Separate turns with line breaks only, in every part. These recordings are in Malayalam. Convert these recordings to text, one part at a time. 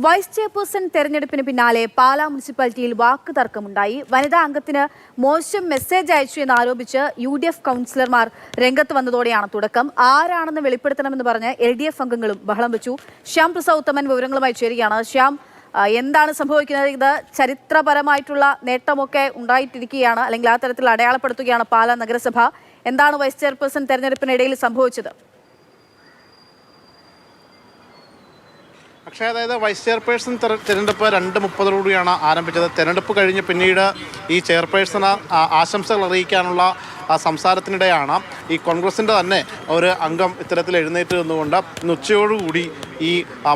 വൈസ് ചെയർപേഴ്സൺ തെരഞ്ഞെടുപ്പിന് പിന്നാലെ പാലാ മുനിസിപ്പാലിറ്റിയിൽ വാക്ക് തർക്കമുണ്ടായി. വനിതാ അംഗത്തിന് മോശം മെസ്സേജ് അയച്ചു എന്നാരോപിച്ച് UDF കൗൺസിലർമാർ രംഗത്ത് വന്നതോടെയാണ് തുടക്കം. ആരാണെന്ന് വെളിപ്പെടുത്തണമെന്ന് പറഞ്ഞ് LDF അംഗങ്ങളും ബഹളം വെച്ചു. ശ്യാം പ്രസാദ് ഉത്തമൻ വിവരങ്ങളുമായി ചേരുകയാണ്. ശ്യാം, എന്താണ് സംഭവിക്കുന്നത്? ഇത് ചരിത്രപരമായിട്ടുള്ള നേട്ടമൊക്കെ ഉണ്ടായിട്ടിരിക്കുകയാണ്, അല്ലെങ്കിൽ ആ തരത്തിൽ അടയാളപ്പെടുത്തുകയാണ് പാലാ നഗരസഭ. എന്താണ് വൈസ് ചെയർപേഴ്സൺ തെരഞ്ഞെടുപ്പിനിടയിൽ സംഭവിച്ചത്?
പക്ഷേ അതായത് വൈസ് ചെയർപേഴ്സൺ തിരഞ്ഞെടുപ്പ് 2:30 ആരംഭിച്ചത്. തിരഞ്ഞെടുപ്പ് കഴിഞ്ഞ് പിന്നീട് ഈ ചെയർപേഴ്സണ് ആശംസകൾ അറിയിക്കാനുള്ള സംസാരത്തിനിടെയാണ് ഈ കോൺഗ്രസിൻ്റെ തന്നെ ഒരു അംഗം ഇത്തരത്തിൽ എഴുന്നേറ്റ് നിന്നുകൊണ്ട് ഇന്ന് ഉച്ചയോടുകൂടി ഈ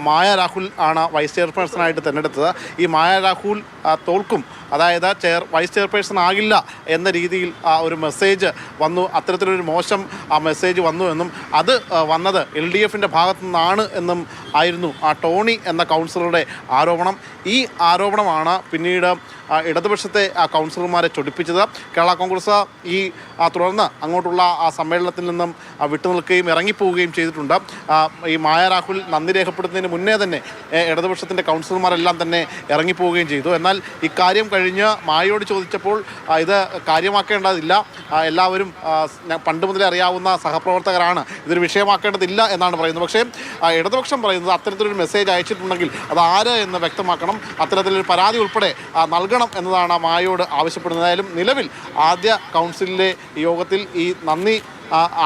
മായ രാഹുൽ ആണ് വൈസ് ചെയർപേഴ്സണായിട്ട് തിരഞ്ഞെടുത്തത്. ഈ മായ രാഹുൽ തോൽക്കും, അതായത് വൈസ് ചെയർപേഴ്സൺ ആകില്ല എന്ന രീതിയിൽ ഒരു മെസ്സേജ് വന്നു. അത്തരത്തിലൊരു മോശം മെസ്സേജ് വന്നു എന്നും അത് വന്നത് LDFിൻ്റെ ഭാഗത്തു നിന്നാണ് എന്നും ആയിരുന്നു ടോണി എന്ന കൗൺസിലറുടെ ആരോപണം. ഈ ആരോപണമാണ് പിന്നീട് ഇടതുപക്ഷത്തെ കൗൺസിലർമാരെ ചൊടിപ്പിച്ചത്. കേരള കോൺഗ്രസ് തുടർന്ന് അങ്ങോട്ടുള്ള സമ്മേളനത്തിൽ നിന്നും വിട്ടുനിൽക്കുകയും ഇറങ്ങിപ്പോവുകയും ചെയ്തിട്ടുണ്ട്. ഈ മായ രാഹുൽ നന്ദി രേഖപ്പെടുത്തുന്നതിന് മുന്നേ തന്നെ ഇടതുപക്ഷത്തിൻ്റെ കൗൺസിലർമാരെല്ലാം തന്നെ ഇറങ്ങിപ്പോവുകയും ചെയ്തു. എന്നാൽ ഇക്കാര്യം കഴിഞ്ഞ് മായയോട് ചോദിച്ചപ്പോൾ ഇത് കാര്യമാക്കേണ്ടതില്ല, എല്ലാവരും പണ്ട് മുതലേ അറിയാവുന്ന സഹപ്രവർത്തകരാണ്, ഇതൊരു വിഷയമാക്കേണ്ടതില്ല എന്നാണ് പറയുന്നത്. പക്ഷേ ഇടതുപക്ഷം പറയുന്നത് അത്തരത്തിലൊരു മെസ്സേജ് അയച്ചിട്ടുണ്ടെങ്കിൽ അത് ആര് എന്ന് വ്യക്തമാക്കണം, അത്തരത്തിലൊരു പരാതി ഉൾപ്പെടെ നൽകണം എന്നതാണ് മായയോട് ആവശ്യപ്പെടുന്നത്. ഏതായാലും നിലവിൽ ആദ്യ കൗൺസിലിലെ യോഗത്തിൽ ഈ നന്ദി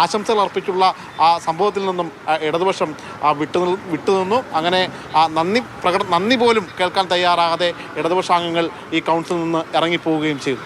ആശംസകൾ അർപ്പിച്ചുള്ള സംഭവത്തിൽ നിന്നും ഇടതുപക്ഷം വിട്ടുനിന്നു. അങ്ങനെ നന്ദി പോലും കേൾക്കാൻ തയ്യാറാകാതെ ഇടതുപക്ഷാംഗങ്ങൾ ഈ കൗൺസിലിൽ നിന്ന് ഇറങ്ങിപ്പോവുകയും ചെയ്തു.